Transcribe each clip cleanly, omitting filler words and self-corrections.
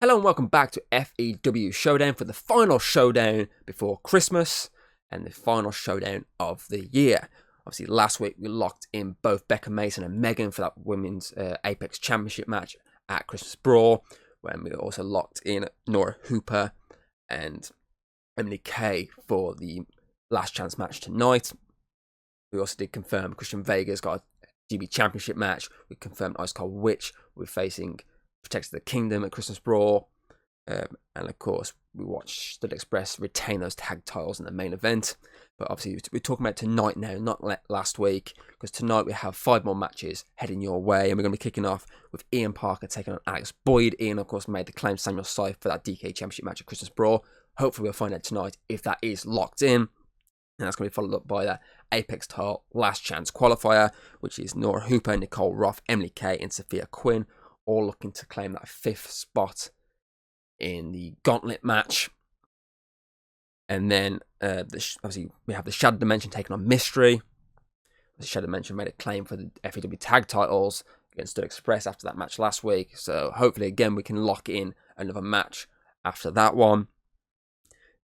Hello and welcome back to FEW Showdown for the final showdown before Christmas and the final showdown of the year. Obviously last week we locked in both Becca Mason and Megan for that women's Apex Championship match at Christmas Brawl, when we also locked in Norah Hooper and Emily Kay for the last chance match tonight. We also did confirm Christian Vega's got a GB Championship match. We confirmed Ice Cold Witch we're facing Protects the Kingdom at Christmas Brawl. And of course, we watched Stud Express retain those tag titles in the main event. But obviously, we're talking about tonight now, not last week, because tonight we have 5 more matches heading your way. And we're going to be kicking off with Ian Parker taking on Alex Boyd. Ian, of course, made the claim to Samuel Syfe for that DKE Championship match at Christmas Brawl. Hopefully, we'll find out tonight if that is locked in. And that's going to be followed up by that Apex title last chance qualifier, which is Norah Hooper, Nicole Roth, Emily Kay, and Sophia Quinn, all looking to claim that 5th spot in the gauntlet match. And then obviously we have the Shadow Dimension taking on Mystery. The Shadow Dimension made a claim for the FEW tag titles against Stud Express after that match last week, so hopefully again we can lock in another match after that one.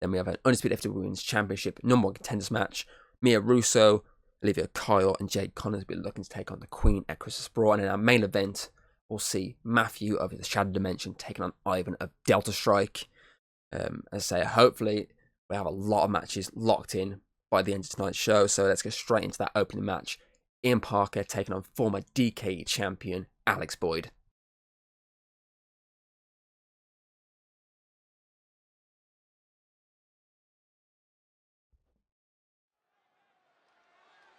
Then we have an Undisputed FEW Women's Championship #1 contenders match. Mia Russo, Olivia Kyle, and Jade will be looking to take on the Queen at Christmas Brawl. And in our main event, we'll see Matthew of the Shadow Dimension taking on Ivan of Delta Strike. As I say, hopefully we have a lot of matches locked in by the end of tonight's show. So let's get straight into that opening match. Ian Parker taking on former DKE champion Alex Boyd.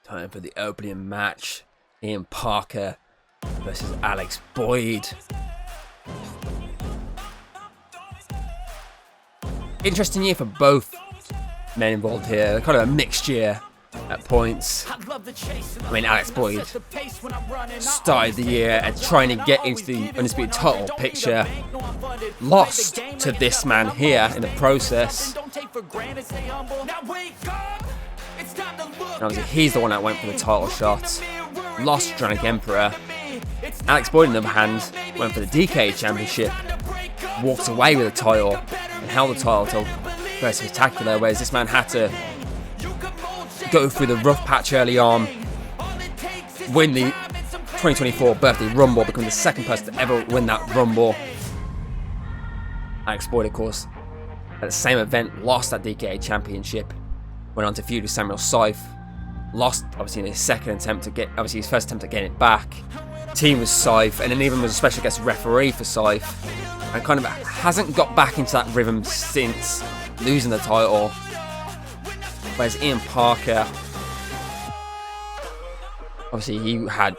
Time for the opening match. Ian Parker versus Alex Boyd. Interesting year for both men involved here. Kind of a mixed year at points. I mean, Alex Boyd started the year and trying to get into the Undisputed title picture. Lost to this man here in the process. And obviously he's the one that went for the title shot. Lost to Dranic Emperor. Alex Boyd, on the other hand, went for the DKE Championship, walked away with the title, and held the title till very spectacular, whereas this man had to go through the rough patch early on, win the 2024 Birthday Rumble, become the second person to ever win that Rumble. Alex Boyd, of course, at the same event, lost that DKE Championship, went on to feud with Samuel Syfe, lost obviously in his second attempt to get, obviously his first attempt at getting it back. Team was Syfe, and then even was a special guest referee for Syfe, and kind of hasn't got back into that rhythm since losing the title. Whereas Ian Parker, obviously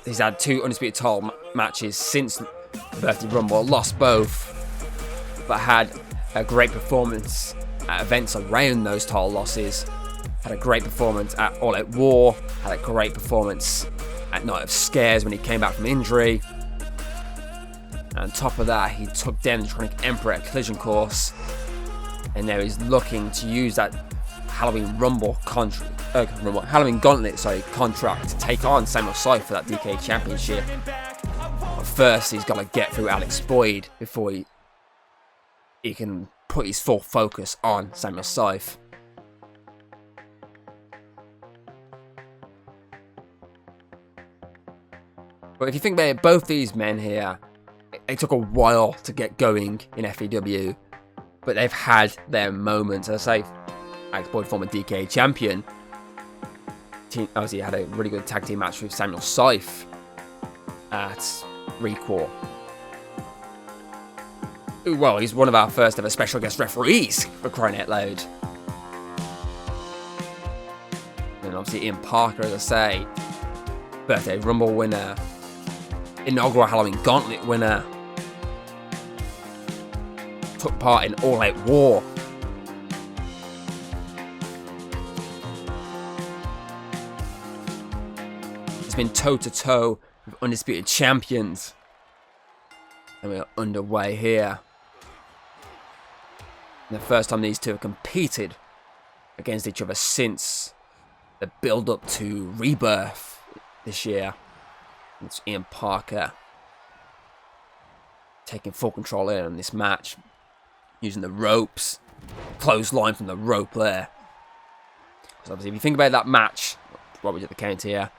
he's had 2 Undisputed title matches since the Birthday Rumble, lost both, but had a great performance at events around those title losses. Had a great performance at All Out War, had a great performance at Night of Scares when he came back from injury. And on top of that, he took down the Dranic Emperor at Collision Course, and now he's looking to use that Halloween Rumble Halloween Gauntlet contract to take on Samuel Syfe for that DKE Championship. But first, he's got to get through Alex Boyd before he can put his full focus on Samuel Syfe. But if you think about it, both these men here, it took a while to get going in FEW, but they've had their moments. As I say, Alex Boyd, former DKE champion, obviously had a really good tag team match with Samuel Syfe at Recore. Well, he's one of our first ever special guest referees, for crying out loud. And obviously Ian Parker, as I say, Birthday Rumble winner, inaugural Halloween Gauntlet winner, took part in All Out War. He's been toe-to-toe with Undisputed Champions. And we're underway here. And the first time these two have competed against each other since the build-up to Rebirth this year. It's Ian Parker taking full control in on this match. using the ropes. Clothesline from the rope there. So obviously, if you think about that match, what we did the count here,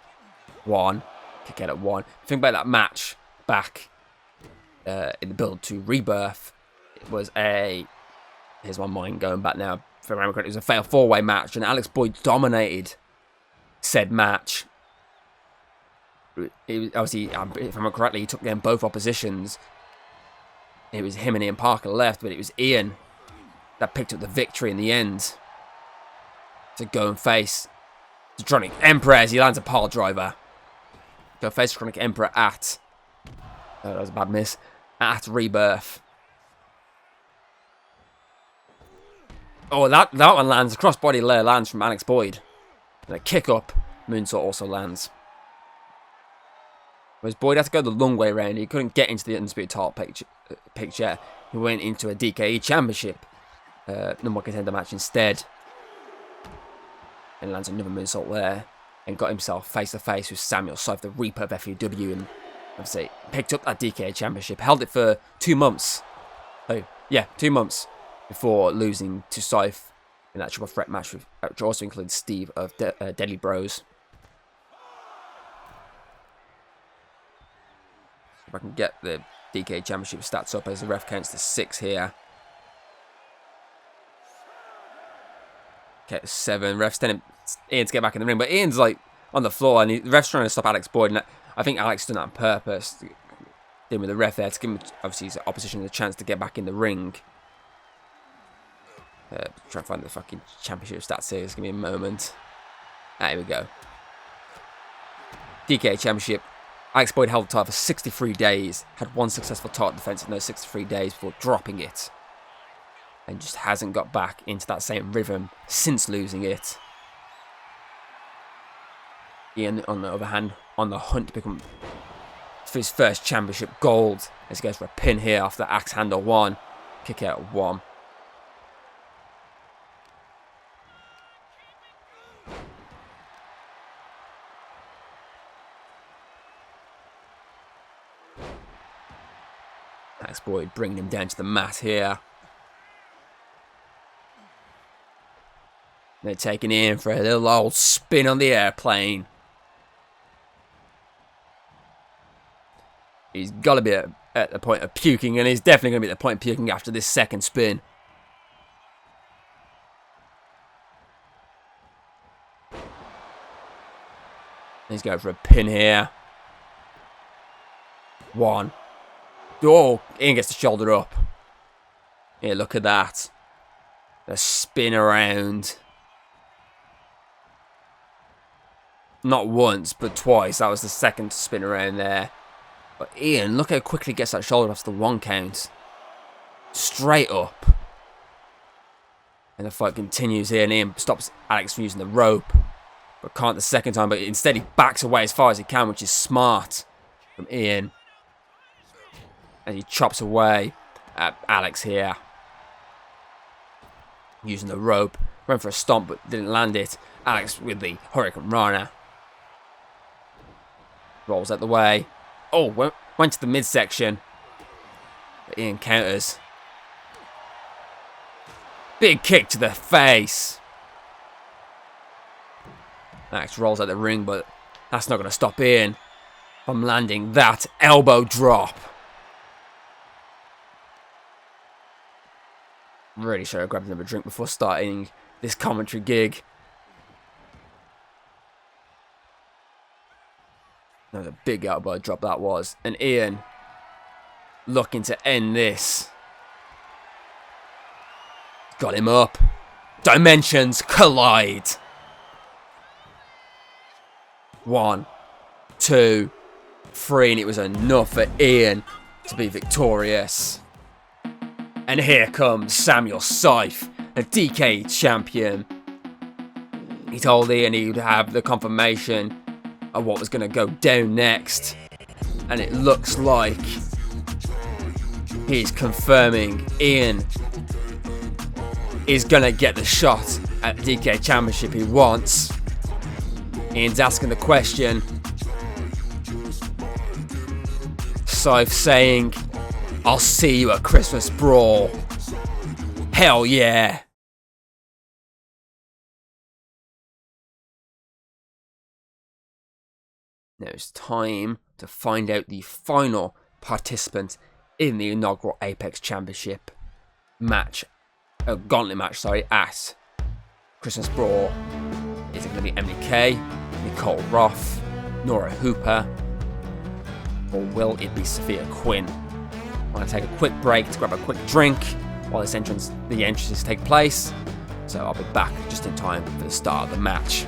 1, kick out at 1. If you think about that match back in the build to Rebirth, it was here's my mind going back now. If I remember correctly, it was a fatal 4-way match, and Alex Boyd dominated said match. It was, obviously, if I remember correctly, he took them both oppositions. It was him and Ian Parker left, but it was Ian that picked up the victory in the end to go and face Dronic Emperor as he lands a pile driver. Go face Dronic Emperor at... that was a bad miss. At Rebirth. Oh, that one lands. A crossbody layer lands from Alex Boyd. And a kick up. Moonsault also lands. Whereas Boyd had to go the long way around. He couldn't get into the Undisputed title picture. He went into a DKE Championship number 1 contender match instead. And lands another moonsault there. And got himself face to face with Samuel Scythe, the Reaper of FEW. And obviously picked up that DKE Championship. Held it for 2 months. Oh, yeah, 2 months. Before losing to Scythe in that triple threat match, which also includes Steve of Deadly Bros. If I can get the DKE Championship stats up as the ref counts to 6 here. Okay, 7. Ref's telling Ian to get back in the ring, but Ian's like on the floor and the ref's trying to stop Alex Boyd. And I think Alex done that on purpose, dealing with the ref there to give him, obviously, his opposition the chance to get back in the ring. Try and find the fucking championship stats here. Just give me a moment. Here we go. DKE Championship. Alex Boyd held the title for 63 days. Had 1 successful title defense in those 63 days before dropping it. And just hasn't got back into that same rhythm since losing it. Ian, on the other hand, on the hunt to become for his first championship gold. As he goes for a pin here after the axe handle 1. Kick out at 1. Alex Boyd bringing him down to the mat here. They're taking him for a little old spin on the airplane. He's got to be at the point of puking, and he's definitely going to be at the point of puking after this second spin. He's going for a pin here. 1. Oh, Ian gets the shoulder up. Yeah, look at that. The spin around. Not once, but twice. That was the second spin around there. But Ian, look how quickly he gets that shoulder off the 1 count. Straight up. And the fight continues here, and Ian stops Alex from using the rope. But can't the second time, but instead he backs away as far as he can, which is smart from Ian. And he chops away at Alex here. Using the rope. Went for a stomp, but didn't land it. Alex with the Hurricane Rana. Rolls out the way. Oh, went to the midsection. But Ian counters. Big kick to the face. Alex rolls out the ring, but that's not going to stop Ian from landing that elbow drop. Really should have grabbed another drink before starting this commentary gig. Another big elbow drop that was. And Ian looking to end this. Got him up. Dimensions collide. 1, 2, 3, and it was enough for Ian to be victorious. And here comes Samuel Scythe, a DKE champion. He told Ian he would have the confirmation of what was going to go down next. And it looks like he's confirming Ian is going to get the shot at the DKE Championship he wants. Ian's asking the question. Scythe saying, "I'll see you at Christmas Brawl." Hell yeah! Now it's time to find out the final participant in the inaugural Apex Championship match, gauntlet match, sorry, at Christmas Brawl. Is it going to be Emily K, Nicole Roth, Norah Hooper, or will it be Sophia Quinn? I'm going to take a quick break to grab a quick drink while the entrances take place, so I'll be back just in time for the start of the match.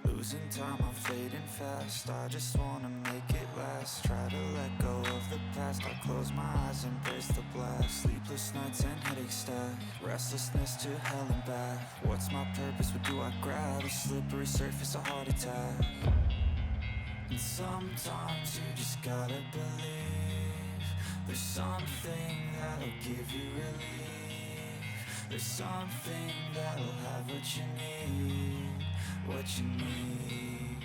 Losing time, I'm fading fast. I just wanna make it last. Try to let go of the past. I close my eyes, embrace the blast. Sleepless nights and headache stack. Restlessness to hell and back. What's my purpose? What do I grab? A slippery surface, a heart attack. And sometimes you just gotta believe there's something that'll give you relief. There's something that'll have what you need, what you need.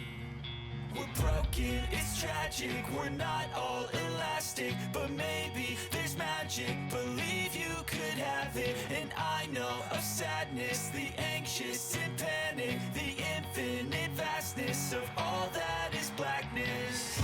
We're broken, it's tragic, we're not all elastic, but maybe there's magic. Believe you could have it, and I know of sadness, the anxious and panic, the infinite vastness of all that is blackness.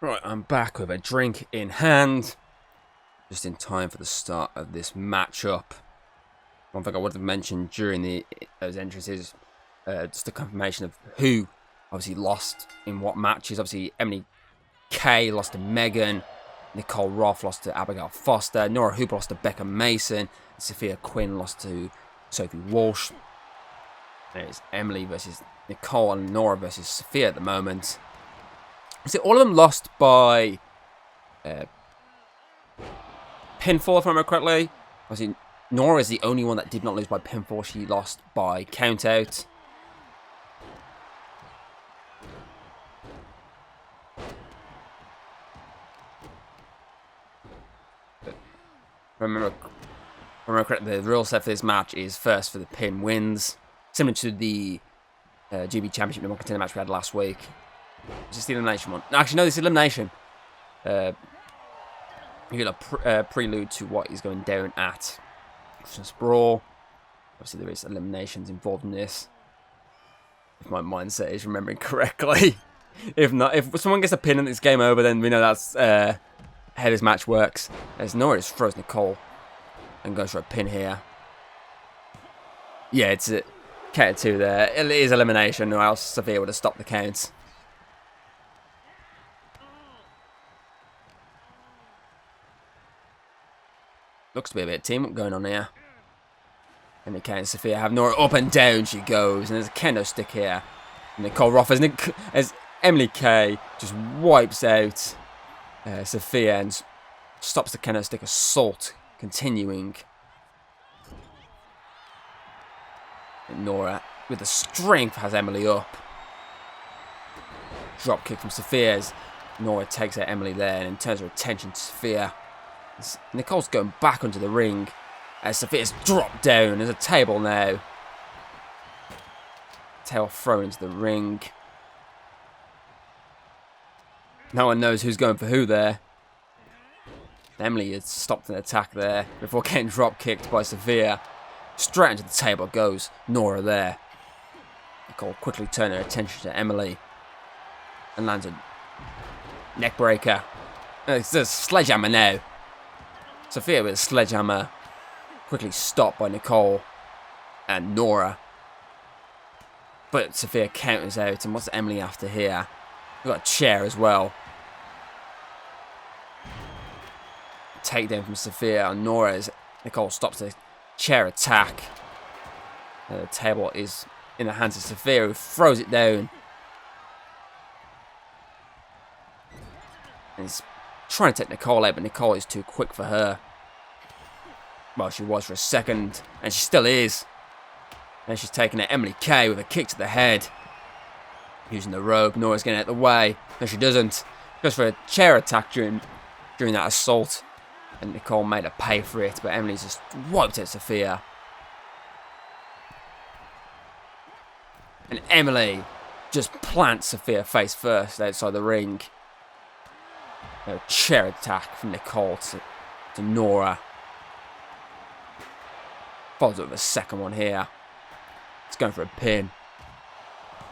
Right, I'm back with a drink in hand, just in time for the start of this matchup. One thing I would have mentioned during those entrances, just a confirmation of who obviously lost in what matches. Obviously, Emily K lost to Megan, Nicole Roth lost to Abigail Foster, Norah Hooper lost to Becca Mason, and Sophia Quinn lost to Sophie Walsh. There's Emily versus Nicole and Norah versus Sophia at the moment. So all of them lost by pinfall, if I remember correctly. Obviously, Norah is the only one that did not lose by pinfall. She lost by countout. Remember correctly, the rule set for this match is first for the pin wins, similar to the GB Championship number contender match we had last week. Is this the elimination one? No, actually, no, this is elimination. You get a prelude to what is going down at Christmas Brawl. Obviously, there is eliminations involved in this. If my mindset is remembering correctly. If not, if someone gets a pin and it's game over, then we know that's how this match works. As Norah just throws Nicole and goes for a pin here. Yeah, it's a count 2 there. It is elimination, or else Sophia would have stopped the count. Looks to be a bit of teamwork going on here. And Nicole and Sophia have Norah up and down she goes. And there's a kendo stick here. Nicole Roth as Emily K just wipes out Sophia and stops the kendo stick assault continuing. And Norah with the strength has Emily up. Drop kick from Sophia as Norah takes out Emily there and turns her attention to Sophia. Nicole's going back onto the ring as Sophia's dropped down. There's a table now. Tail thrown into the ring. No one knows who's going for who there. Emily has stopped an attack there before getting drop kicked by Sophia. Straight into the table goes Norah there. Nicole quickly turned her attention to Emily and lands a neck breaker. It's a sledgehammer now. Sophia with a sledgehammer, quickly stopped by Nicole and Norah. But Sophia counters out, and what's Emily after here? We've got a chair as well. Takedown from Sophia and Norah as Nicole stops the chair attack. The table is in the hands of Sophia, who throws it down. And he's trying to take Nicole out, but Nicole is too quick for her. Well, she was for a second, and she still is. And she's taking out Emily K with a kick to the head. Using the rope, Norah's getting out of the way. No, she doesn't. Goes for a chair attack during that assault. And Nicole made her pay for it, but Emily's just wiped out Sophia. And Emily just plants Sophia face first outside the ring. A chair attack from Nicole to Norah. Follows up with a second one here. It's going for a pin.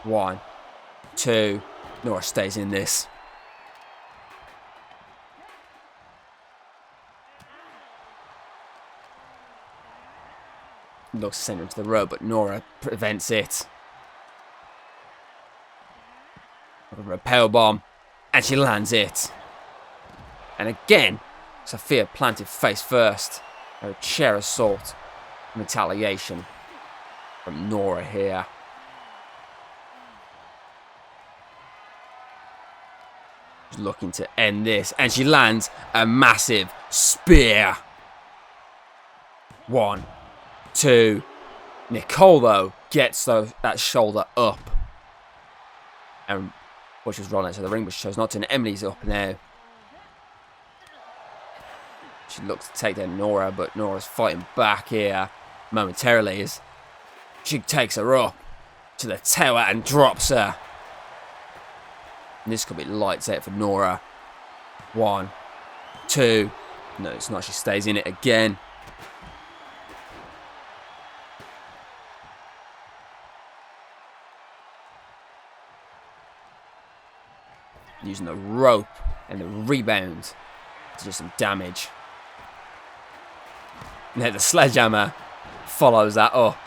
1, 2. Norah stays in this. Looks to send her into the rope, but Norah prevents it. Looking for a powerbomb, and she lands it. And again, Sophia planted face first. A chair assault. Retaliation from Norah here. She's looking to end this, and she lands a massive spear. 1, 2. Nicole, though, gets that shoulder up. And well, she's rolling out to the ring, but she chose not to. And Emily's up now. She looks to take down Norah, but Norah's fighting back here momentarily as she takes her up to the tower and drops her. And this could be lights out for Norah. 1, 2. No, it's not. She stays in it again. Using the rope and the rebound to do some damage. Now the sledgehammer follows that up.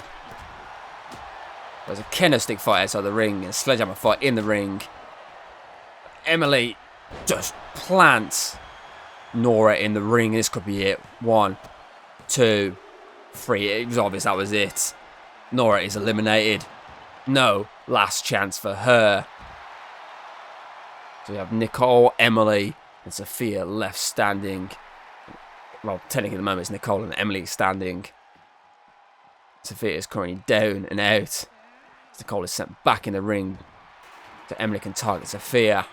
There's a kendo stick fight outside the ring and a sledgehammer fight in the ring. Emily just plants Norah in the ring. This could be it. 1, 2, 3. It was obvious that was it. Norah is eliminated. No last chance for her. So we have Nicole, Emily, and Sophia left standing. Well, technically at the moment it's Nicole and Emily standing. Sophia is currently down and out. Nicole is sent back in the ring so Emily can target Sophia.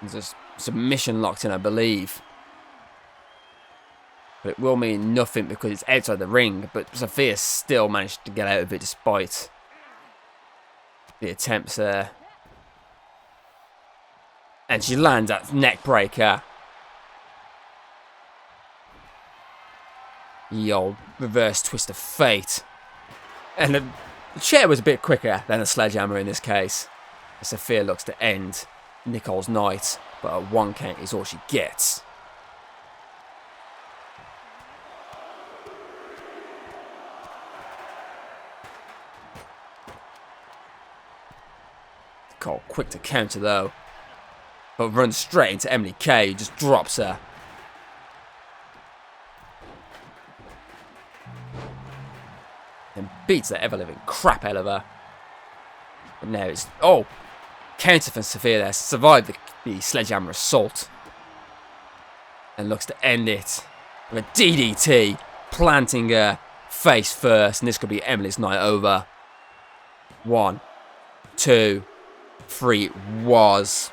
There's a submission locked in, I believe. But it will mean nothing because it's outside the ring. But Sophia still managed to get out of it despite the attempts there. And she lands that neck breaker. The old reverse twist of fate. And the chair was a bit quicker than the sledgehammer in this case. Sophia looks to end Nicole's night, but a 1 count is all she gets. Nicole quick to counter though, but runs straight into Emily Kay, who just drops her. And beats the ever-living crap out of her. But now it's... Oh! Counter from Sophia there. Survived the sledgehammer assault. And looks to end it with a DDT. Planting her face first. And this could be Emily's night over. 1, 2, 3. It was.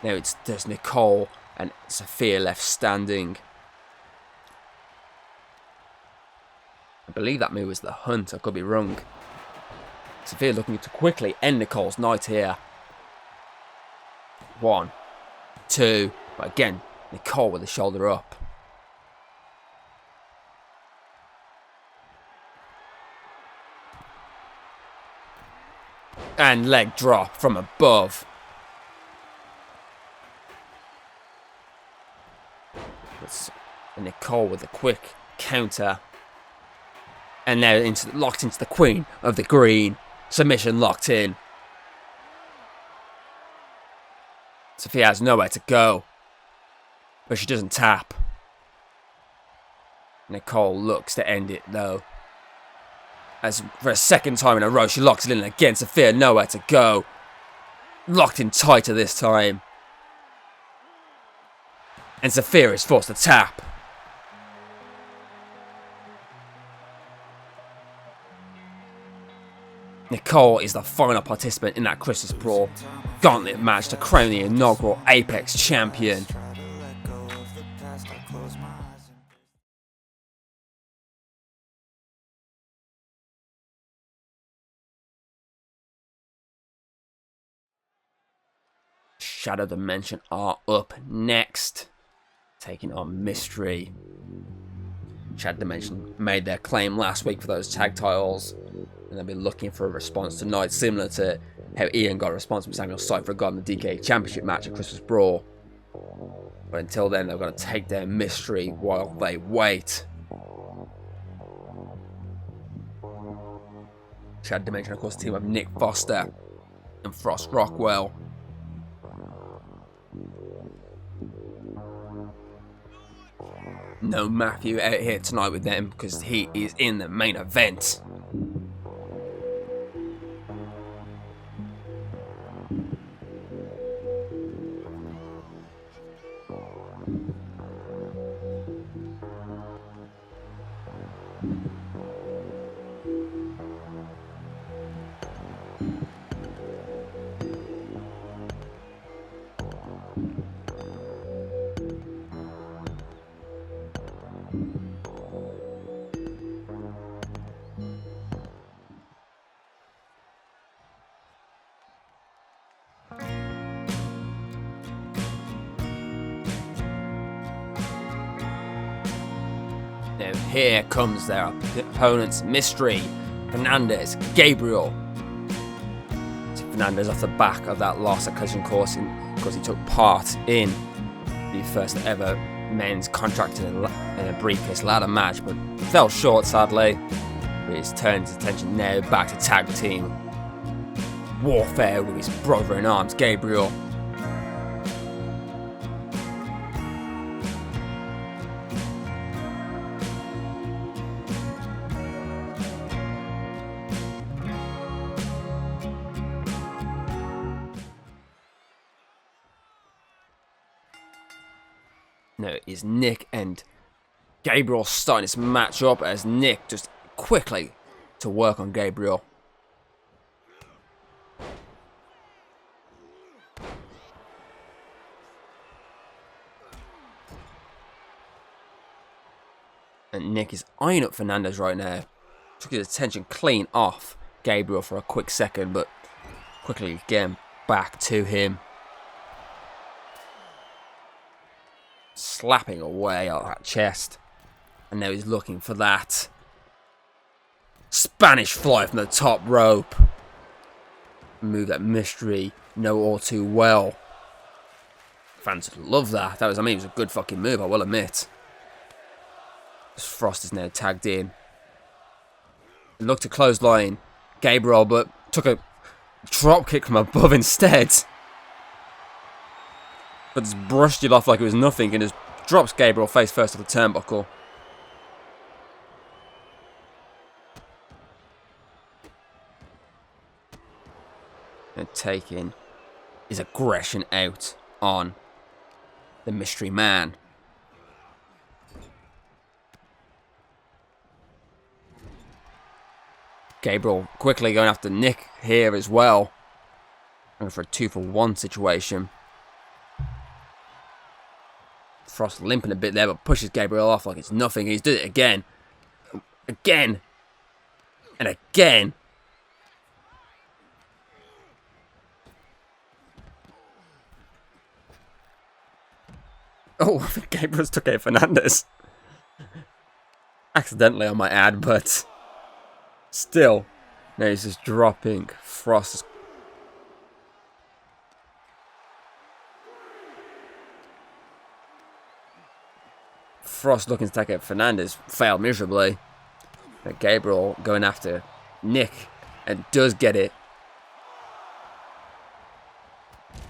Now it's just Nicole and Sophia left standing. I believe that move was the hunt. I could be wrong. Sophia looking to quickly end Nicole's night here. 1, 2. But again, Nicole with the shoulder up. And leg drop from above. And Nicole with a quick counter. And now locked into the Queen of the Green. Submission locked in. Sophia has nowhere to go. But she doesn't tap. Nicole looks to end it though. As for a second time in a row she locks it in again. Sophia nowhere to go. Locked in tighter this time. And Sophia is forced to tap. Nicole is the final participant in that Christmas Brawl gauntlet match to crown the inaugural Apex Champion. Shadow Dimension are up next, taking on Mystery. Shadow Dimension made their claim last week for those tag titles, and they'll be looking for a response tonight, similar to how Ian got a response from Samuel Cypher regarding the DKE Championship match at Christmas Brawl. But until then, they're going to take their Mystery while they wait. Shadow Dimension, of course, team of Nick Foster and Frost Rockwell. No Matthew out here tonight with them because he is in the main event. Now here comes their opponents, Mystery, Fernandez, Gabriel. So Fernandez off the back of that loss at Collision Course because he took part in the first ever men's contracted in a briefcase ladder match, but fell short sadly. But he's turned his attention now back to tag team warfare with his brother in arms, Gabriel. Now it is Nick and Gabriel starting this match up as Nick just quickly to work on Gabriel. And Nick is eyeing up Fernandez right now. Took his attention clean off Gabriel for a quick second, but quickly getting back to him. Slapping away at that chest. And now he's looking for that Spanish fly from the top rope. Move that Mystery know all too well. Fans love that. It was a good fucking move, I will admit. Frost is now tagged in. Looked to clothesline Gabriel, but took a drop kick from above instead. But just brushed it off like it was nothing and just drops Gabriel face first off the turnbuckle. And taking his aggression out on the Mystery Man. Gabriel quickly going after Nick here as well. Going for a 2-for-1 situation. Frost limping a bit there, but pushes Gabriel off like it's nothing. He's did it again. Again. And again. Oh, I think Gabriel's took out Fernandez. Accidentally, I might add, but still. Now he's just dropping Frost. Frost looking to take out Fernandez. Failed miserably. But Gabriel going after Nick. And does get it.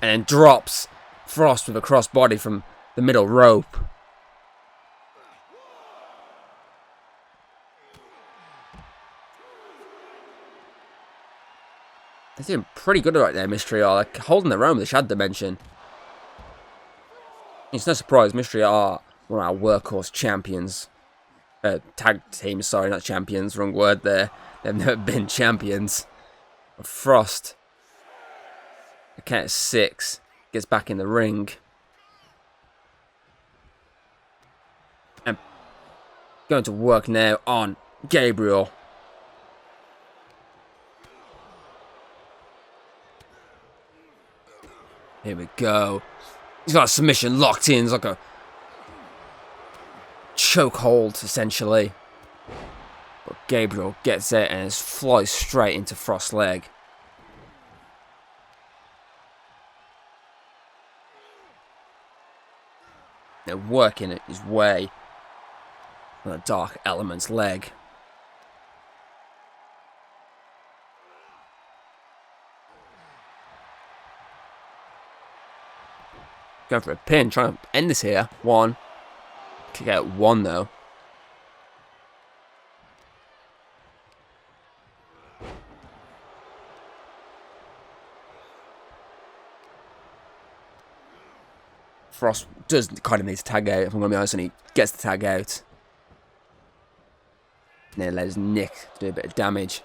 And then drops Frost with a crossbody from the middle rope. They're doing pretty good right there, Mystery are. Like holding their own with the Shadow Dimension. It's no surprise Mystery are one of our workhorse champions. Tag teams, sorry, not champions. Wrong word there. They've never been champions. But Frost, a count of 6, gets back in the ring. And going to work now on Gabriel. Here we go. He's got a submission locked in. It's like a chokehold, essentially. But Gabriel gets it and flies straight into Frost's leg. They're working his way on the Dark Element's leg. Going for a pin, trying to end this here. 1. Kick out 1 though. Frost does kind of need to tag out, if I'm going to be honest, and he gets the tag out. And then allows Nick to do a bit of damage.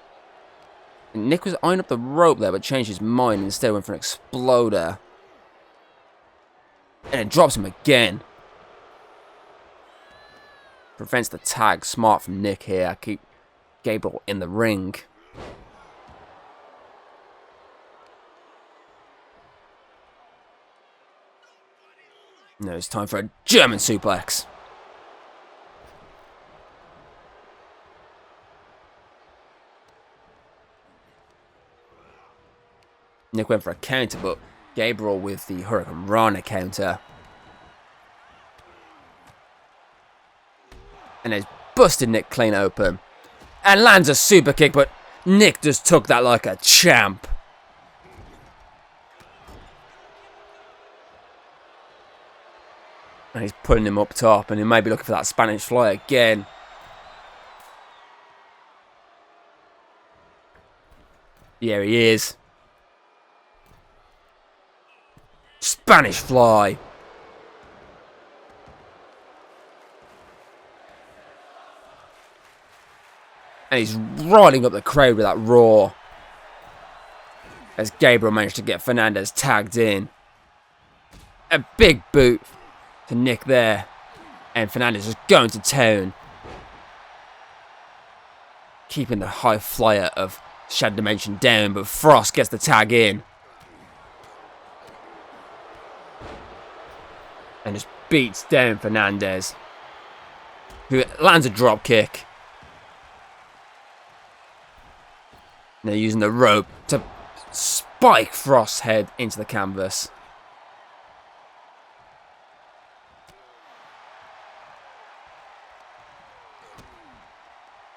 And Nick was eyeing up the rope there, but changed his mind and instead went for an exploder. And it drops him again. Prevents the tag. Smart from Nick here. Keep Gabriel in the ring. Now it's time for a German suplex. Nick went for a counter, but Gabriel with the Hurricane Rana counter. And it's busted Nick clean open. And lands a super kick, but Nick just took that like a champ. And he's putting him up top, and he may be looking for that Spanish fly again. Yeah, he is. Spanish fly. And he's riding up the crowd with that roar. As Gabriel managed to get Fernandez tagged in. A big boot to Nick there. And Fernandez is going to town. keeping the high flyer of Shadow Dimension down, but Frost gets the tag in. And just beats down Fernandez, who lands a drop kick. And they're using the rope to spike Frost's head into the canvas.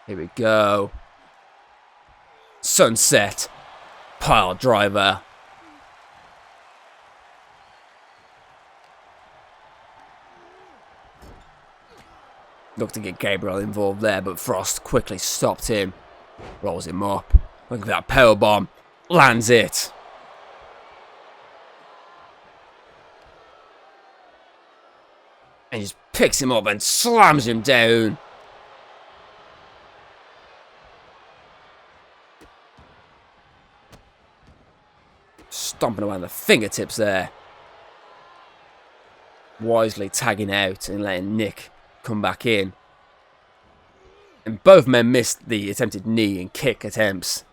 Here we go. Sunset. Pile driver. Looked to get Gabriel involved there, but Frost quickly stopped him. Rolls him up. Look at that powerbomb. Lands it. And he just picks him up and slams him down. Stomping around the fingertips there. Wisely tagging out and letting Nick come back in. And both men missed the attempted knee and kick attempts.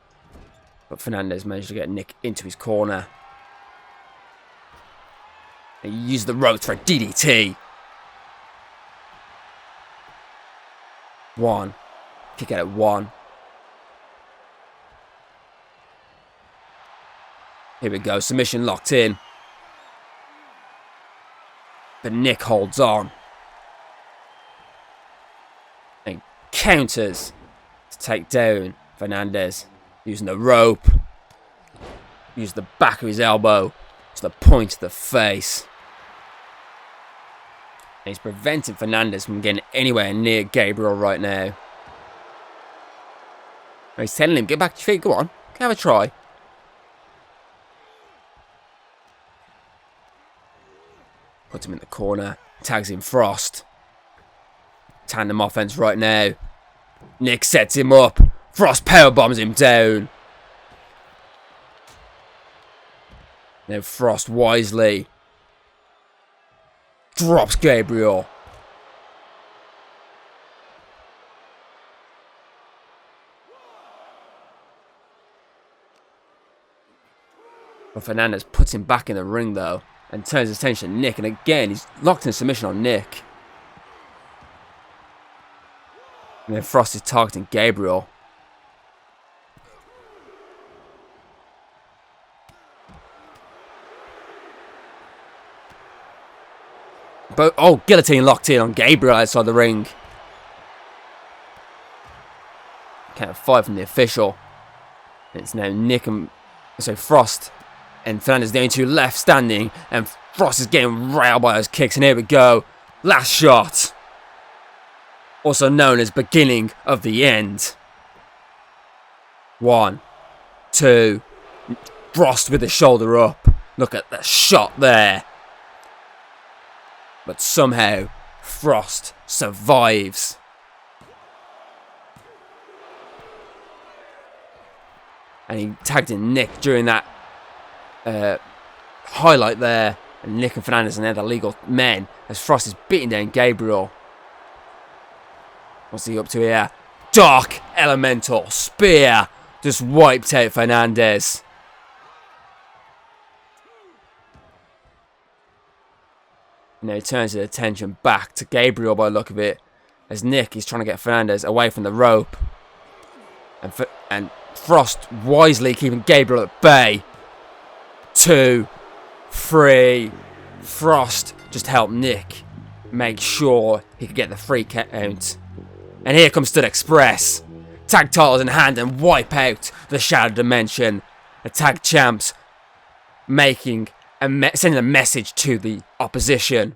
But Fernandez managed to get Nick into his corner. And he used the ropes for a DDT. One. Kick out at one. Here we go. Submission locked in. But Nick holds on. And counters to take down Fernandez. Using the rope. Use the back of his elbow to the point of the face. And he's preventing Fernandez from getting anywhere near Gabriel right now. And he's telling him, get back to your feet, go on, have a try. Puts him in the corner, tags in Frost. Tandem offense right now. Nick sets him up. Frost powerbombs him down. Now Frost wisely drops Gabriel. But Fernandez puts him back in the ring though and turns his attention to Nick, and again he's locked in submission on Nick. And then Frost is targeting Gabriel. But, oh, guillotine locked in on Gabriel outside the ring. Count of 5 from the official. It's now Nick and Frost and Fernandez, the only two left standing, and Frost is getting railed by those kicks. And here we go, last shot, also known as beginning of the end. 1, 2, Frost with the shoulder up. Look at the shot there. But somehow, Frost survives. And he tagged in Nick during that highlight there. And Nick and Fernandez and the other legal men as Frost is beating down Gabriel. What's he up to here? Dark Elemental Spear. Just wiped out Fernandez. Now he turns his attention back to Gabriel by the look of it, as Nick is trying to get Fernandez away from the rope. And Frost wisely keeping Gabriel at bay. 2, 3. Frost just helped Nick make sure he could get the free count. And here comes Stud Express. Tag titles in hand and wipe out the Shadow Dimension. The tag champs making sending a message to the opposition.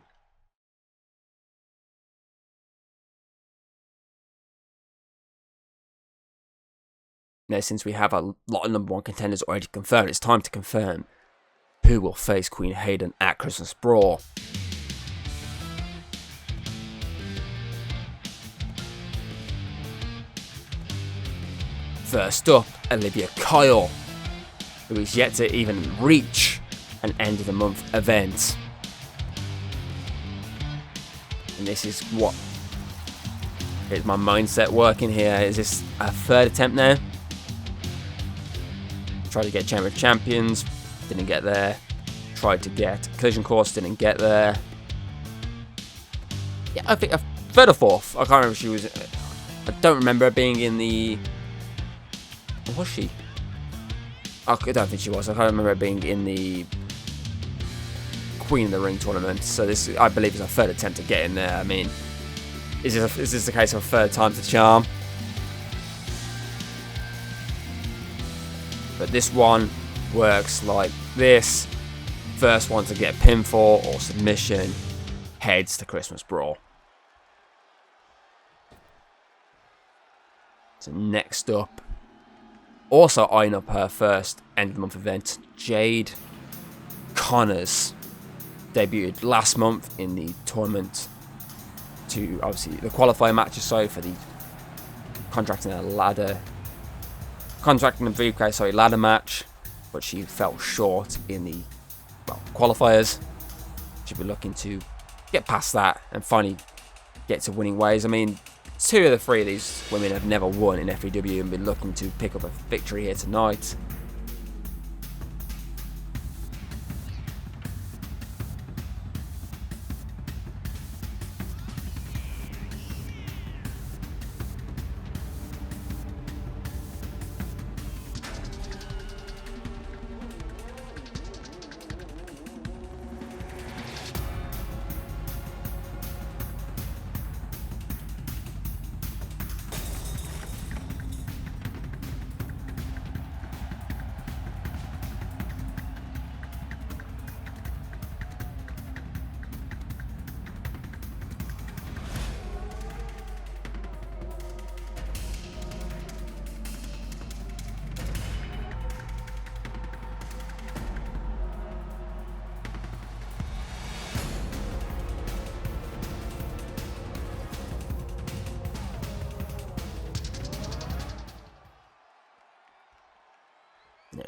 Now, since we have a lot of number 1 contenders already confirmed, it's time to confirm who will face Queen Hayden at Christmas Brawl. First up, Olivia Kyle, who is yet to even reach an end of the month event. And this is what Is my mindset working here? Is this a third attempt now? Tried to get Champion Champions, didn't get there. Tried to get Collision Course, didn't get there. Yeah, I think a third or fourth. I can't remember if she was... I don't remember her being in the... Was she? I don't think she was. I can't remember her being in the Queen of the Ring tournament. So this, I believe, is a third attempt to get in there. I mean, is this the case of a third time's the charm? But this one works like this. First one to get a pinfall or submission heads to Christmas Brawl. So next up, also eyeing up her first end of the month event, Jade Connors debuted last month in the tournament to obviously the qualifier matches, sorry, for the contracting and VK ladder match, but she fell short in the qualifiers. She'll be looking to get past that and finally get to winning ways. I mean, 2 of the 3 of these women have never won in FEW and been looking to pick up a victory here tonight.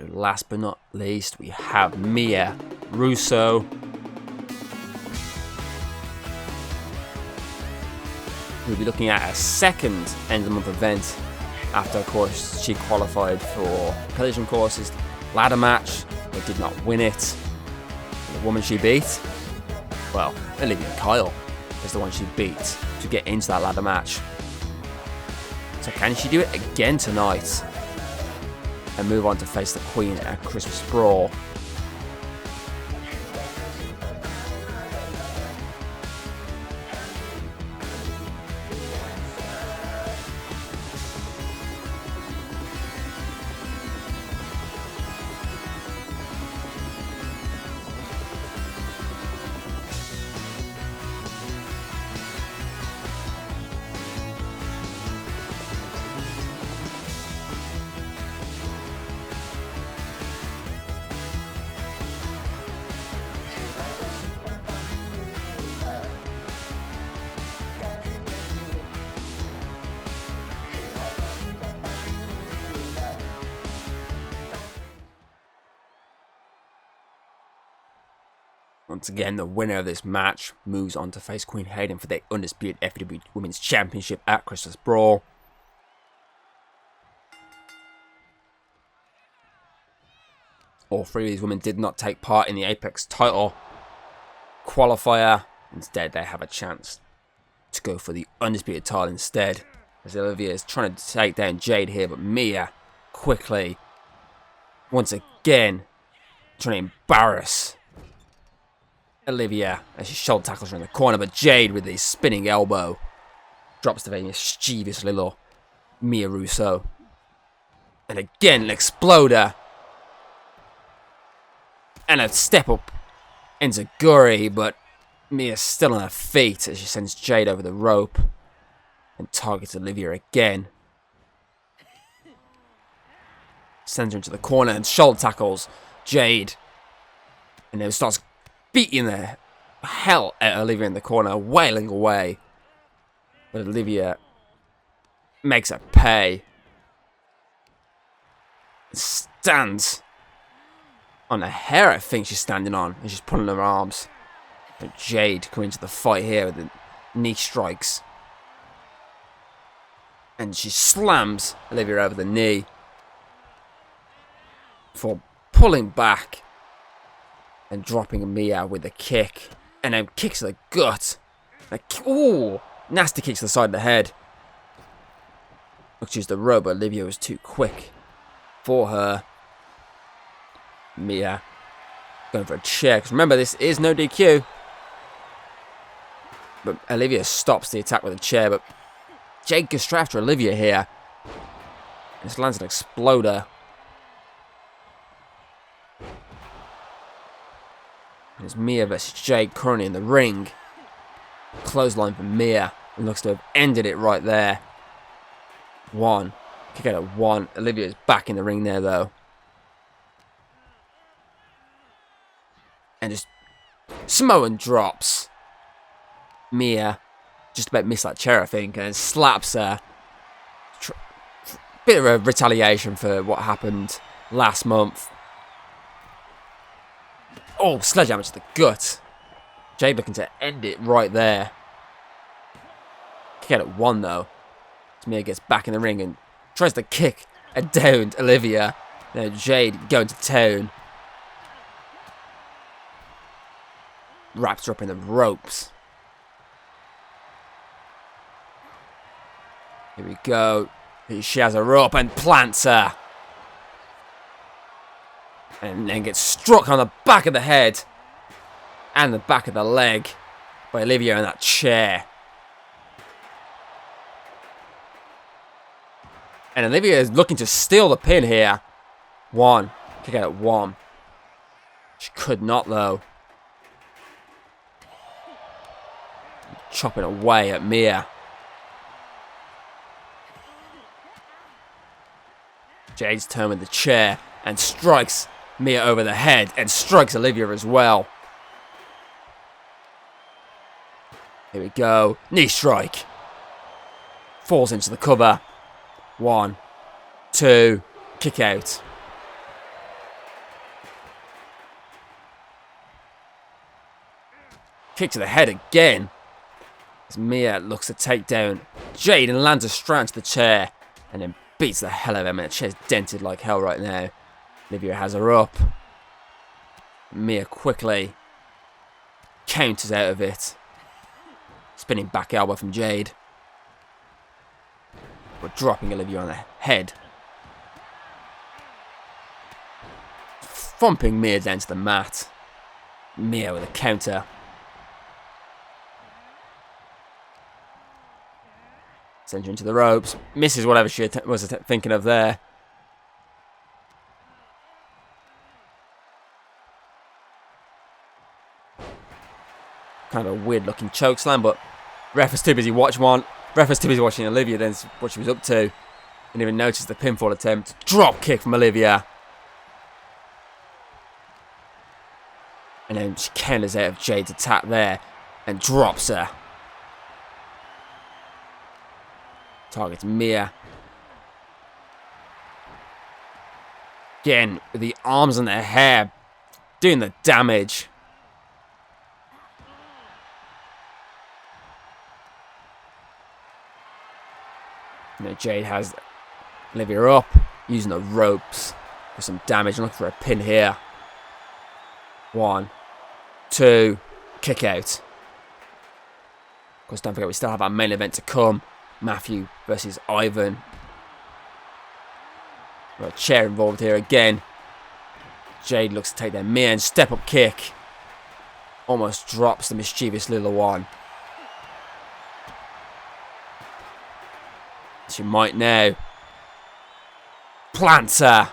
Last but not least, we have Mia Russo. We'll be looking at a second end of the month event after, of course, she qualified for Collision Courses ladder match, but did not win it. The woman she beat, well, Olivia Kyle is the one she beat to get into that ladder match. So can she do it again tonight and move on to face the Queen at Christmas Brawl? Once again, the winner of this match moves on to face Queen Hayden for the undisputed FEW Women's Championship at Christmas Brawl. All 3 of these women did not take part in the Apex title qualifier. Instead, they have a chance to go for the undisputed title instead, as Olivia is trying to take down Jade here, but Mia quickly, once again, trying to embarrass Olivia as she shoulder tackles her in the corner, but Jade with the spinning elbow drops the very mischievous little Mia Russo. And again, an exploder. And a step up into Guri, but Mia's still on her feet as she sends Jade over the rope and targets Olivia again. Sends her into the corner and shoulder tackles Jade. And then starts beating the hell out of Olivia in the corner, wailing away. But Olivia makes her pay. Stands on a hair, I think she's standing on, and she's pulling her arms. But Jade coming into the fight here with the knee strikes. And she slams Olivia over the knee before pulling back and dropping Mia with a kick. And then kicks to the gut. Ooh, nasty kicks to the side of the head. Looks to use the rope, but Olivia was too quick for her. Mia going for a chair. Because remember, this is no DQ. But Olivia stops the attack with a chair. But Jade goes straight after Olivia here. And this lands an exploder. And it's Mia versus Jade currently in the ring. Clothesline for Mia. And looks to have ended it right there. One. Kick out at one. Olivia's back in the ring there though. And just Samoan drops. Mia just about missed that chair, I think, and then slaps her. Bit of a retaliation for what happened last month. Oh, sledgehammer to the gut. Jade looking to end it right there. Kick out at one though. Mia gets back in the ring and tries to kick a downed Olivia. Now Jade going to town. Wraps her up in the ropes. Here we go. She has her up and plants her. And then gets struck on the back of the head. And the back of the leg. By Olivia in that chair. And Olivia is looking to steal the pin here. One. Kick out at one. She could not though. Chopping away at Mia. Jade's turn with the chair and strikes Mia over the head and strikes Olivia as well. Here we go. Knee strike. Falls into the cover. One. Two. Kick out. Kick to the head again. As Mia looks to take down Jade and lands a strand to the chair. And then beats the hell out of him. And the chair's dented like hell right now. Olivia has her up. Mia quickly counters out of it. Spinning back elbow from Jade. But dropping Olivia on the head. Thumping Mia down to the mat. Mia with a counter. Sends her into the ropes. Misses whatever she was thinking of there. Kind of a weird looking choke slam, but ref was too busy watching Olivia, then what she was up to. Didn't even notice the pinfall attempt. Drop kick from Olivia. And then she counters out of Jade's attack there and drops her. Targets Mia. Again, with the arms and the hair doing the damage. You know, Jade has Olivia up, using the ropes for some damage. Looking for a pin here. One, two, kick out. Of course, don't forget we still have our main event to come. Matthew versus Ivan. Got a chair involved here again. Jade looks to take their Mia and step up kick. Almost drops the mischievous little one. She might now. Plants her.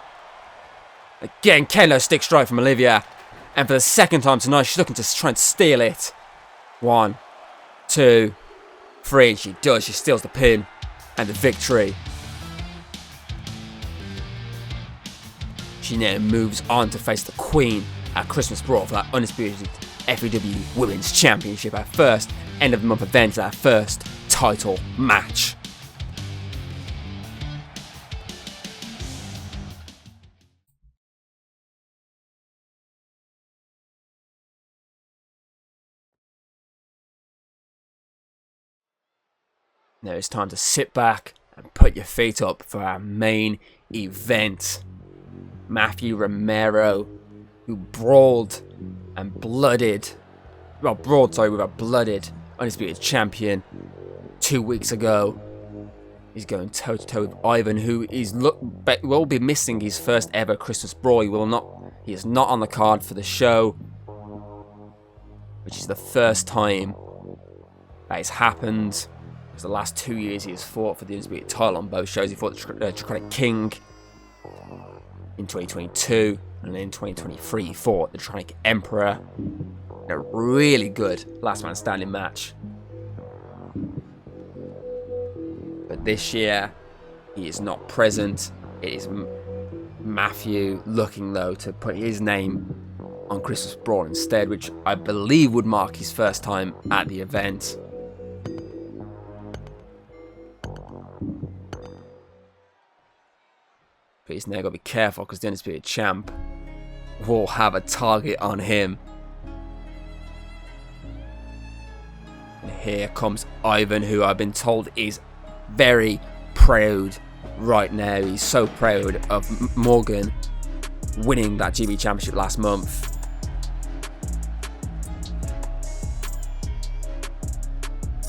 Again, kendo stick strike from Olivia. And for the second time tonight, she's looking to try and steal it. One, two, three. And she does. She steals the pin and the victory. She now moves on to face the Queen at Christmas Brawl for that undisputed FEW Women's Championship. Our first end of the month event, our first title match. Now it's time to sit back and put your feet up for our main event. Matthew Romero, who brawled and blooded, with a blooded undisputed champion 2 weeks ago. He's going toe to toe with Ivan, who will be missing his first ever Christmas Brawl. He is not on the card for the show, which is the first time that has happened. Because the last 2 years he has fought for the undisputed title on both shows. He fought the Draconic King in 2022, and then in 2023 he fought the Draconic Emperor. A really good last man standing match. But this year, he is not present. It is Matthew looking, though, to put his name on Christmas Brawl instead, which I believe would mark his first time at the event. But he's now got to be careful because the undisputed champ will have a target on him. And here comes Ivan, who I've been told is very proud right now. He's so proud of Morgan winning that GB Championship last month.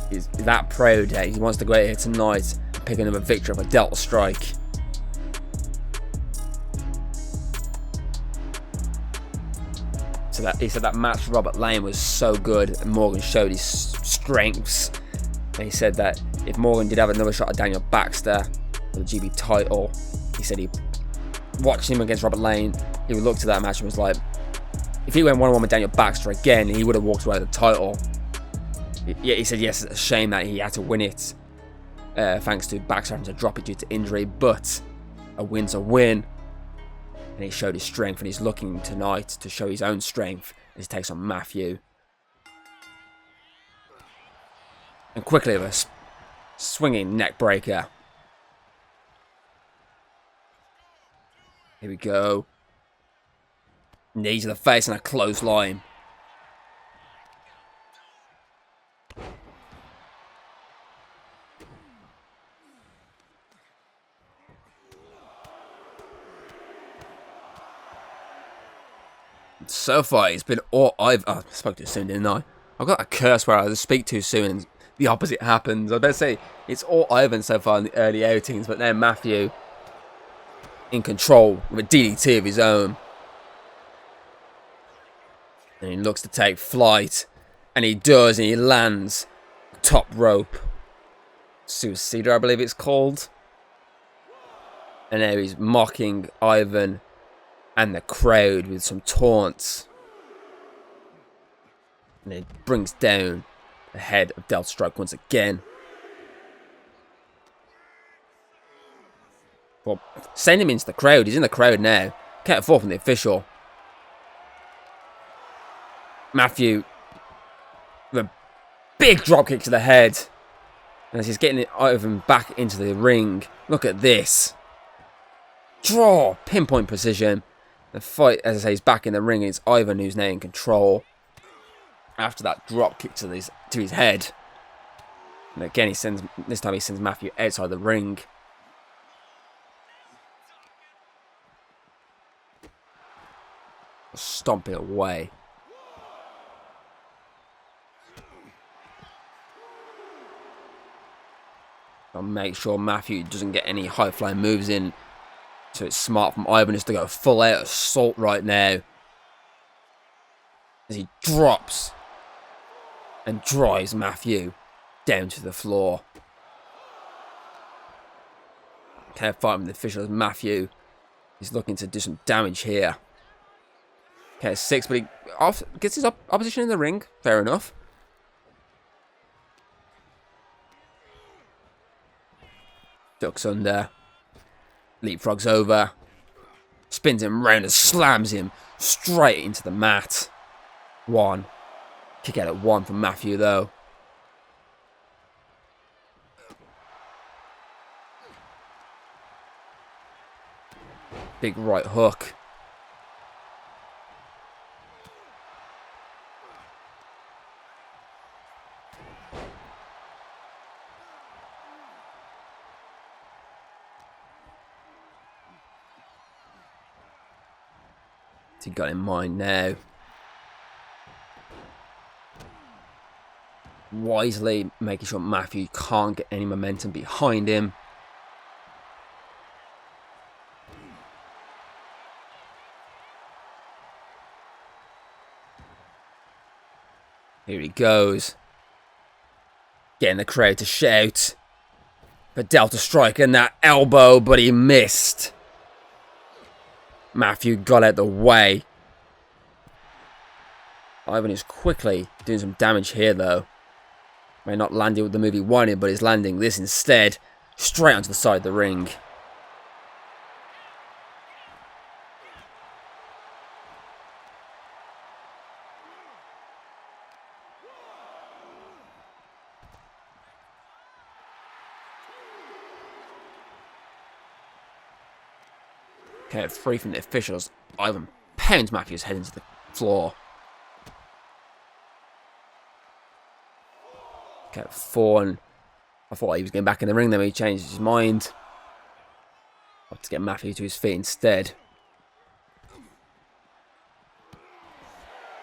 He's that proud that he wants to go out here tonight and pick another victory of a Delta Strike. So he said that match with Robert Lane was so good and Morgan showed his strengths. And he said that if Morgan did have another shot at Daniel Baxter for the GB title, he said he watched him against Robert Lane. He would look to that match and was like, if he went 1-on-1 with Daniel Baxter again, he would have walked away with the title. He said, yes, it's a shame that he had to win it thanks to Baxter having to drop it due to injury, but a win's a win. And he showed his strength, and he's looking tonight to show his own strength as he takes on Matthew. And quickly with a swinging neck breaker. Here we go. Knee to the face and a clothesline. So far, it's been all I spoke too soon, didn't I? I've got a curse where I just speak too soon and the opposite happens. I better say it's all Ivan so far in the early outings, but then Matthew in control with a DDT of his own. And he looks to take flight. And he does, and he lands top rope. Suicider, I believe it's called. And now he's mocking Ivan and the crowd with some taunts. And it brings down the head of Delta Strike once again. Well, send him into the crowd. He's in the crowd now. Can't afford from the official. Matthew with a big drop kick to the head. And as he's getting it Ivan back into the ring. Look at this. Draw. Pinpoint precision. The fight, as I say, is back in the ring. And it's Ivan who's now in control. After that drop kick to his head. And again, this time he sends Matthew outside the ring. Stomp it away. I'll make sure Matthew doesn't get any high-flying moves in. So it's smart from Ivan just to go full out assault right now. As he drops and drives Matthew down to the floor. Can't fight with the official as Matthew is looking to do some damage here. Okay, 6, but he gets his opposition in the ring. Fair enough. Ducks under. Leapfrogs over. Spins him round and slams him straight into the mat. 1. Kick out at 1 from Matthew, though. Big right hook. What's he got in mind now? Wisely making sure Matthew can't get any momentum behind him. Here he goes. Getting the crowd to shout. The Delta strike and that elbow, but he missed. Matthew got out the way. Ivan is quickly doing some damage here, though. May not landing what the movie wanted, but he's landing this instead. Straight onto the side of the ring. Okay, free from the officials. Ivan pounds Matthew's head into the floor. Okay, 4, and I thought he was getting back in the ring, then he changed his mind. Got to get Matthew to his feet instead.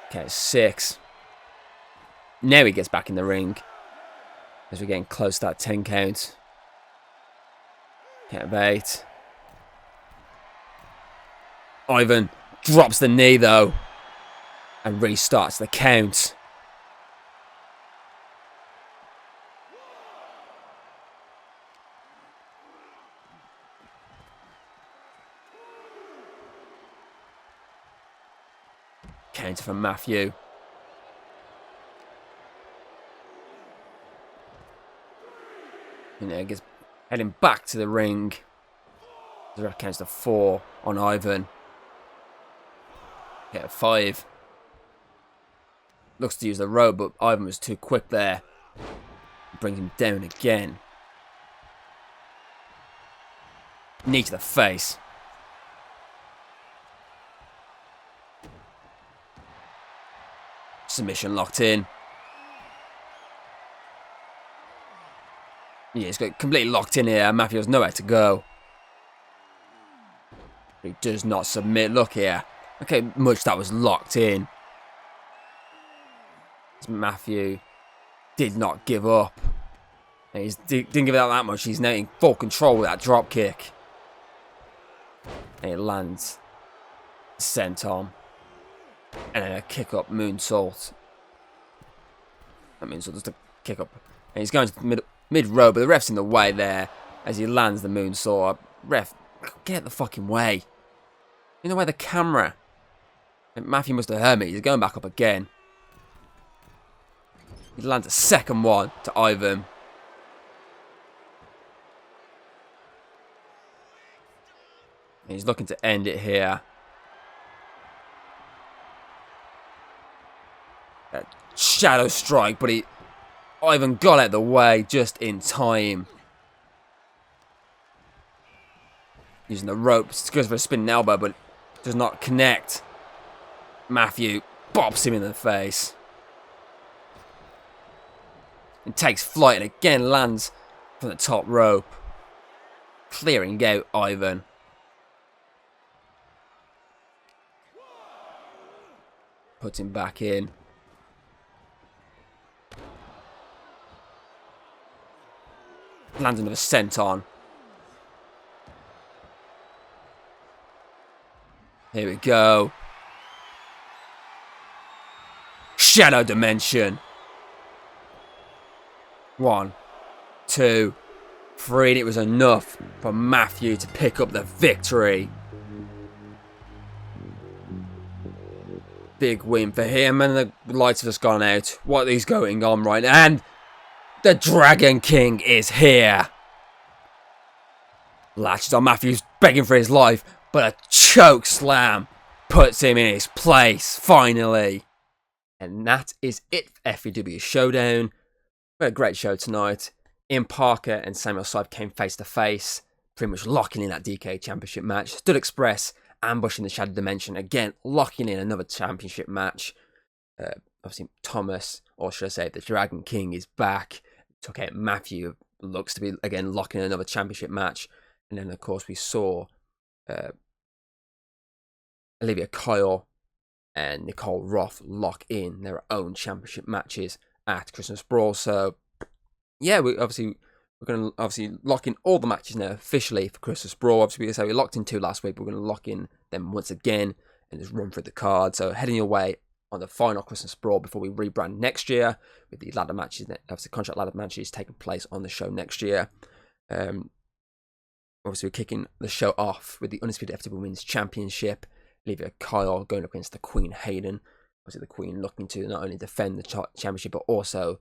Okay, 6. Now he gets back in the ring. As we're getting close to that 10 count. Count of 8. Ivan drops the knee though. And restarts the count. Counter from Matthew. Gets heading back to the ring. The ref counts to 4 on Ivan. Okay, 5. Looks to use the rope, but Ivan was too quick there. Brings him down again. Knee to the face. Submission locked in. Yeah, he's got completely locked in here. Matthew has nowhere to go. He does not submit. Look here. Look how much that was locked in. Matthew did not give up. And he didn't give it out that much. He's now in full control with that drop kick. And it lands. Senton. And then a kick up moonsault. That moonsault just a kick up. And he's going to the mid row, but the ref's in the way there as he lands the moonsault. Ref, get the fucking way. In the way of the camera. Matthew must have heard me. He's going back up again. He lands a second one to Ivan. And he's looking to end it here. A shadow strike, but Ivan got out of the way just in time. Using the rope, goes for a spinning elbow, but does not connect. Matthew bops him in the face. And takes flight and again lands from the top rope. Clearing out Ivan. Puts him back in. Lands another senton. Here we go. Shadow dimension. 1, 2, 3, and it was enough for Matthew to pick up the victory. Big win for him, and the lights have just gone out. What is going on right now? And the Dragon King is here. Latches on Matthews, begging for his life, but a choke slam puts him in his place, finally. And that is it for FEW Showdown. We had a great show tonight. Ian Parker and Samuel Sype came face to face, pretty much locking in that DKE Championship match. Stud Express ambushing the Shadow Dimension, again locking in another championship match. Obviously Thomas, or should I say the Dragon King, is back. Took out Matthew, looks to be again locking in another championship match. And then of course we saw Olivia Kyle and Nicole Roth lock in their own championship matches at Christmas Brawl. So yeah, we're going to lock in all the matches now officially for Christmas Brawl. Obviously, we locked in 2 last week, but we're going to lock in them once again and just run through the card. So heading your way on the final Christmas Brawl before we rebrand next year with the ladder matches, obviously contract ladder matches taking place on the show next year. Obviously, we're kicking the show off with the Undisputed FTW Women's Championship. Olivia Kyle going up against the Queen Hayden. Obviously, the Queen looking to not only defend the championship, but also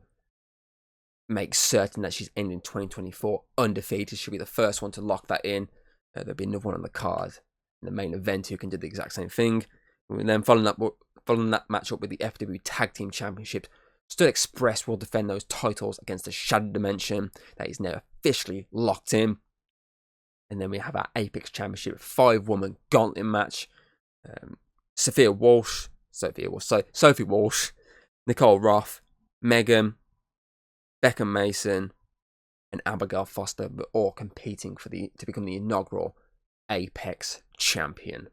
make certain that she's ending 2024 undefeated. She'll be the first one to lock that in. There'll be another one on the card in the main event who can do the exact same thing. And then following that matchup with the FW Tag Team Championship, Stud Express will defend those titles against the Shadow Dimension. That is now officially locked in. And then we have our Apex Championship 5-woman gauntlet match. Sophia Walsh, Nicole Roth, Megan, Becca Mason, and Abigail Foster were all competing to become the inaugural Apex Champion.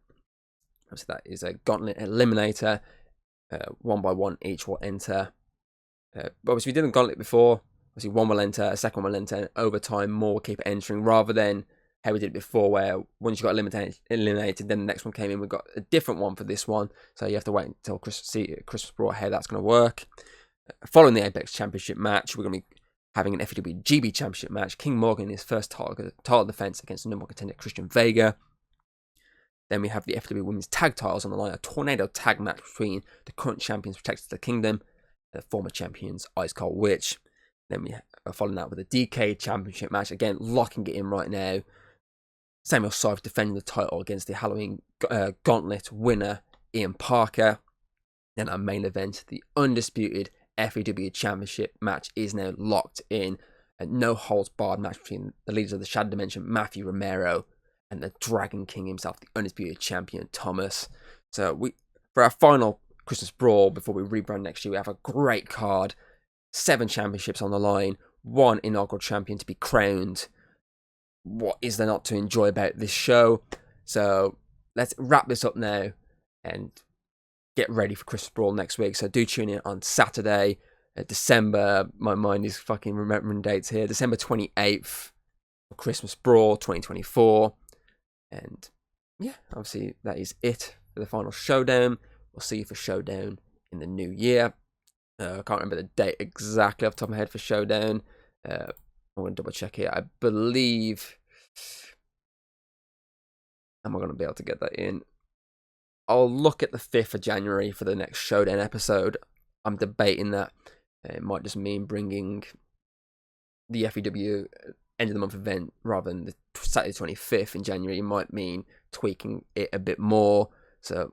So that is a gauntlet eliminator. 1 by 1 each will enter. Obviously, we did a gauntlet before. Obviously, 1 will enter, a second one will enter, and over time, more will keep entering, rather than how we did it before, where once you got eliminated, then the next one came in. We've got a different one for this one, so you have to wait until Christmas Brawl how that's going to work. Following the Apex Championship match, we're going to be having an FEW GB Championship match. King Morgan in his first title defense against the number 1 contender Christian Vega. Then we have the FW Women's Tag titles on the line, a tornado tag match between the current champions Protectors of the Kingdom and the former champions Ice Cold Witch. Then we are following that with a DKE Championship match, again locking it in right now. Samuel Sykes defending the title against the Halloween Gauntlet winner Ian Parker. Then our main event, the undisputed FEW Championship match, is now locked in. A no holds barred match between the leaders of the Shadow Dimension, Matthew Romero, and the Dragon King himself, the undisputed champion Thomas. So for our final Christmas Brawl before we rebrand next year, we have a great card. 7 championships on the line, 1 inaugural champion to be crowned. What is there not to enjoy about this show? So let's wrap this up now and get ready for Christmas Brawl next week. So do tune in on Saturday, December. My mind is fucking remembering dates here. December 28th for Christmas Brawl 2024. And yeah, obviously that is it for the final Showdown. We'll see you for Showdown in the new year. I can't remember the date exactly off the top of my head for Showdown. I'm going to double check here. I believe... Am I going to be able to get that in? I'll look at the 5th of January for the next Showdown episode. I'm debating that. It might just mean bringing the FEW end of the month event rather than the Saturday 25th in January. It might mean tweaking it a bit more. So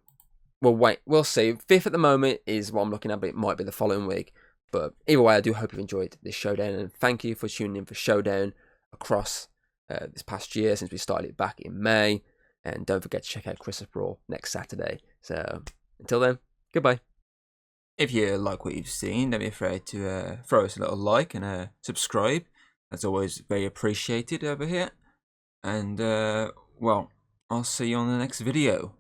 we'll wait. We'll see. 5th at the moment is what I'm looking at, but it might be the following week. But either way, I do hope you've enjoyed this Showdown, and thank you for tuning in for Showdown across this past year since we started it back in May. And don't forget to check out Christmas Brawl next Saturday. So until then, goodbye. If you like what you've seen, don't be afraid to throw us a little like and subscribe. That's always very appreciated over here. And well, I'll see you on the next video.